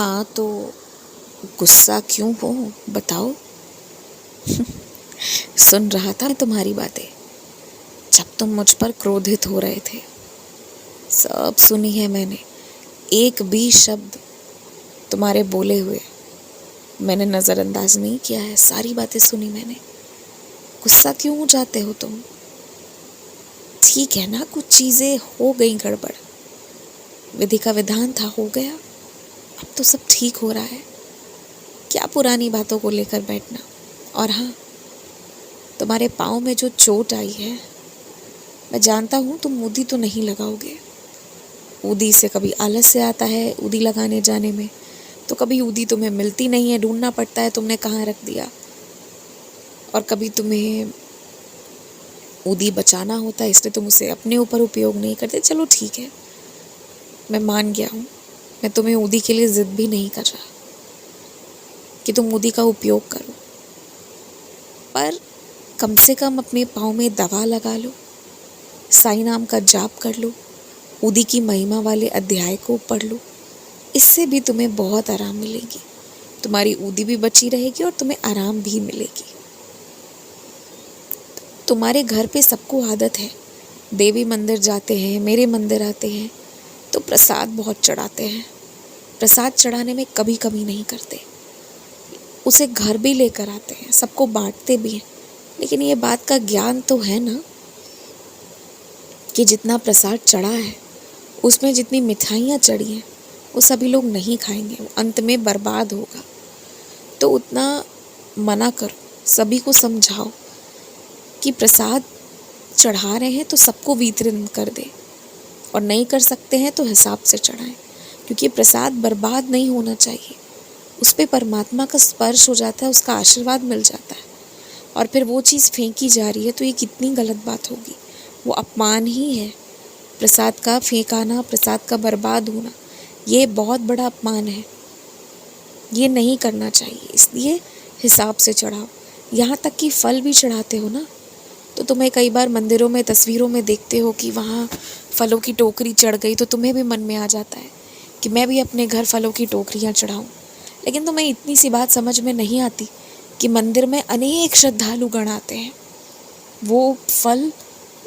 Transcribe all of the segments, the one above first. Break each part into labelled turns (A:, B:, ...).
A: हाँ तो गुस्सा क्यों हो बताओ। सुन रहा था मैं तुम्हारी बातें जब तुम मुझ पर क्रोधित हो रहे थे। सब सुनी है मैंने, एक भी शब्द तुम्हारे बोले हुए मैंने नज़रअंदाज नहीं किया है। सारी बातें सुनी मैंने। गुस्सा क्यों हो जाते हो तुम? ठीक है ना, कुछ चीज़ें हो गई गड़बड़, विधि का विधान था, हो गया। अब तो सब ठीक हो रहा है। क्या पुरानी बातों को लेकर बैठना। और हाँ, तुम्हारे पाँव में जो चोट आई है, मैं जानता हूँ तुम ऊदी तो नहीं लगाओगे। ऊदी से कभी आलस्य आता है ऊदी लगाने जाने में, तो कभी ऊदी तुम्हें मिलती नहीं है, ढूंढना पड़ता है तुमने कहाँ रख दिया। और कभी तुम्हें ऊदी बचाना होता है, इसलिए तुम उसे अपने ऊपर उपयोग नहीं करते। चलो ठीक है, मैं मान गया हूँ। मैं तुम्हें ऊदी के लिए जिद भी नहीं कर रहा कि तुम ऊदी का उपयोग करो, पर कम से कम अपने पाँव में दवा लगा लो, साईं नाम का जाप कर लो, ऊदी की महिमा वाले अध्याय को पढ़ लो। इससे भी तुम्हें बहुत आराम मिलेगी। तुम्हारी ऊदी भी बची रहेगी और तुम्हें आराम भी मिलेगी। तुम्हारे घर पे सबको आदत है, देवी मंदिर जाते हैं, मेरे मंदिर आते हैं तो प्रसाद बहुत चढ़ाते हैं। प्रसाद चढ़ाने में कभी कमी नहीं करते, उसे घर भी लेकर आते हैं, सबको बांटते भी हैं। लेकिन ये बात का ज्ञान तो है ना कि जितना प्रसाद चढ़ा है उसमें जितनी मिठाइयाँ चढ़ी हैं वो सभी लोग नहीं खाएंगे, वो अंत में बर्बाद होगा। तो उतना मना करो, सभी को समझाओ कि प्रसाद चढ़ा रहे हैं तो सबको वितरण कर दे, और नहीं कर सकते हैं तो हिसाब से चढ़ाएं, क्योंकि प्रसाद बर्बाद नहीं होना चाहिए। उस पर परमात्मा का स्पर्श हो जाता है, उसका आशीर्वाद मिल जाता है, और फिर वो चीज़ फेंकी जा रही है तो ये कितनी गलत बात होगी। वो अपमान ही है। प्रसाद का फेंकाना, प्रसाद का बर्बाद होना, ये बहुत बड़ा अपमान है। ये नहीं करना चाहिए, इसलिए हिसाब से चढ़ाओ। यहाँ तक कि फल भी चढ़ाते हो ना, तो तुम्हें कई बार मंदिरों में तस्वीरों में देखते हो कि वहाँ फलों की टोकरी चढ़ गई, तो तुम्हें भी मन में आ जाता है कि मैं भी अपने घर फलों की टोकरियाँ चढ़ाऊँ। लेकिन तुम्हें इतनी सी बात समझ में नहीं आती कि मंदिर में अनेक श्रद्धालु गण आते हैं। वो फल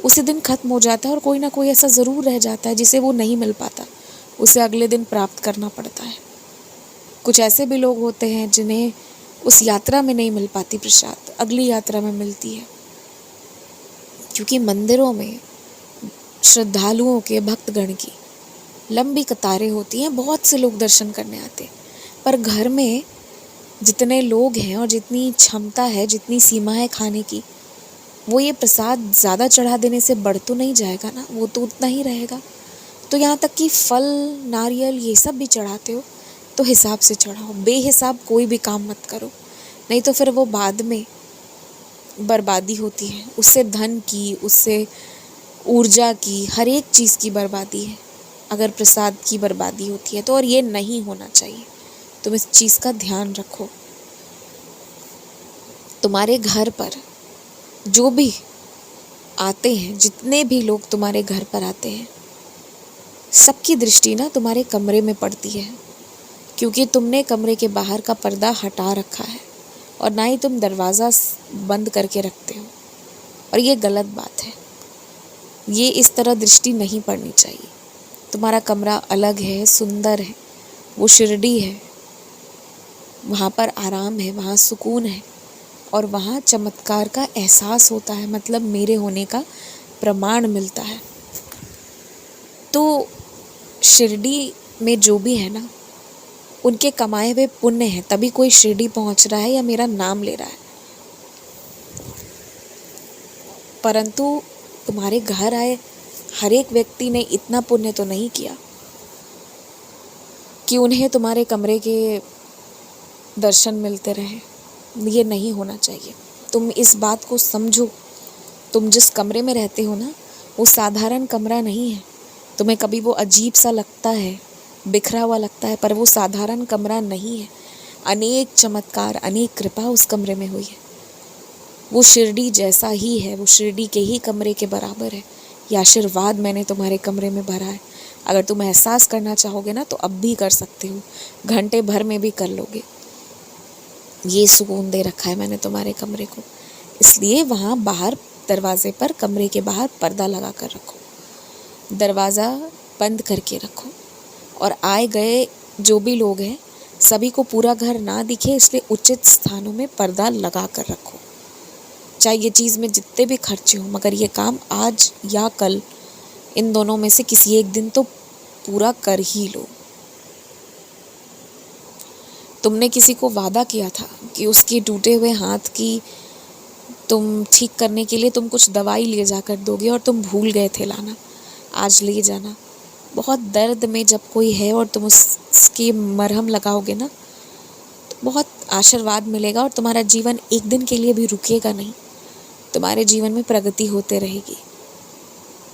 A: उसी दिन खत्म हो जाता है और कोई ना कोई ऐसा ज़रूर रह जाता है जिसे वो नहीं मिल पाता, उसे अगले दिन प्राप्त करना पड़ता है। कुछ ऐसे भी लोग होते हैं जिन्हें उस यात्रा में नहीं मिल पाती प्रसाद, अगली यात्रा में मिलती है। क्योंकि मंदिरों में श्रद्धालुओं के, भक्तगण की लंबी कतारें होती हैं, बहुत से लोग दर्शन करने आते हैं। पर घर में जितने लोग हैं और जितनी क्षमता है, जितनी सीमा है खाने की, वो ये प्रसाद ज़्यादा चढ़ा देने से बढ़ तो नहीं जाएगा ना, वो तो उतना ही रहेगा। तो यहाँ तक कि फल, नारियल, ये सब भी चढ़ाते हो तो हिसाब से चढ़ाओ। बेहिसाब कोई भी काम मत करो, नहीं तो फिर वो बाद में बर्बादी होती है। उससे धन की, उससे ऊर्जा की, हर एक चीज़ की बर्बादी है अगर प्रसाद की बर्बादी होती है तो। और ये नहीं होना चाहिए, तुम इस चीज़ का ध्यान रखो। तुम्हारे घर पर जो भी आते हैं, जितने भी लोग तुम्हारे घर पर आते हैं, सबकी दृष्टि ना तुम्हारे कमरे में पड़ती है, क्योंकि तुमने कमरे के बाहर का पर्दा हटा रखा है और ना ही तुम दरवाज़ा बंद करके रखते हो। और ये गलत बात है, ये इस तरह दृष्टि नहीं पड़नी चाहिए। तुम्हारा कमरा अलग है, सुंदर है, वो शिरडी है, वहाँ पर आराम है, वहाँ सुकून है, और वहाँ चमत्कार का एहसास होता है, मतलब मेरे होने का प्रमाण मिलता है। तो शिरडी में जो भी है ना, उनके कमाए हुए पुण्य है, तभी कोई शिरडी पहुँच रहा है या मेरा नाम ले रहा है। परंतु तुम्हारे घर आए हर एक व्यक्ति ने इतना पुण्य तो नहीं किया कि उन्हें तुम्हारे कमरे के दर्शन मिलते रहे। ये नहीं होना चाहिए। तुम इस बात को समझो, तुम जिस कमरे में रहते हो ना, वो साधारण कमरा नहीं है। तुम्हें कभी वो अजीब सा लगता है, बिखरा हुआ लगता है, पर वो साधारण कमरा नहीं है। अनेक चमत्कार, अनेक कृपा उस कमरे में हुई है। वो शिरडी जैसा ही है, वो शिरडी के ही कमरे के बराबर है। ये आशीर्वाद मैंने तुम्हारे कमरे में भरा है। अगर तुम एहसास करना चाहोगे ना तो अब भी कर सकते हो, घंटे भर में भी कर लोगे। ये सुकून दे रखा है मैंने तुम्हारे कमरे को, इसलिए वहाँ बाहर दरवाजे पर, कमरे के बाहर पर्दा लगा कर रखो, दरवाज़ा बंद करके रखो, और आए गए जो भी लोग हैं सभी को पूरा घर ना दिखे, इसलिए उचित स्थानों में पर्दा लगा कर रखो। चाहे ये चीज़ में जितने भी खर्चे हों, मगर ये काम आज या कल, इन दोनों में से किसी एक दिन तो पूरा कर ही लो। तुमने किसी को वादा किया था कि उसके टूटे हुए हाथ की तुम ठीक करने के लिए तुम कुछ दवाई ले जाकर दोगे, और तुम भूल गए थे लाना। आज ले जाना। बहुत दर्द में जब कोई है और तुम उसकी मरहम लगाओगे ना, तो बहुत आशीर्वाद मिलेगा, और तुम्हारा जीवन एक दिन के लिए भी रुकेगा नहीं, तुम्हारे जीवन में प्रगति होते रहेगी।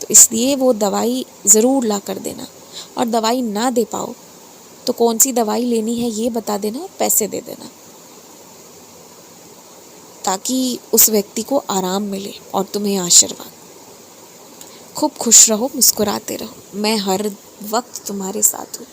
A: तो इसलिए वो दवाई ज़रूर ला कर देना, और दवाई ना दे पाओ तो कौन सी दवाई लेनी है ये बता देना और पैसे दे देना, ताकि उस व्यक्ति को आराम मिले और तुम्हें आशीर्वाद। खूब खुश रहो, मुस्कुराते रहो, मैं हर वक्त तुम्हारे साथ हूँ।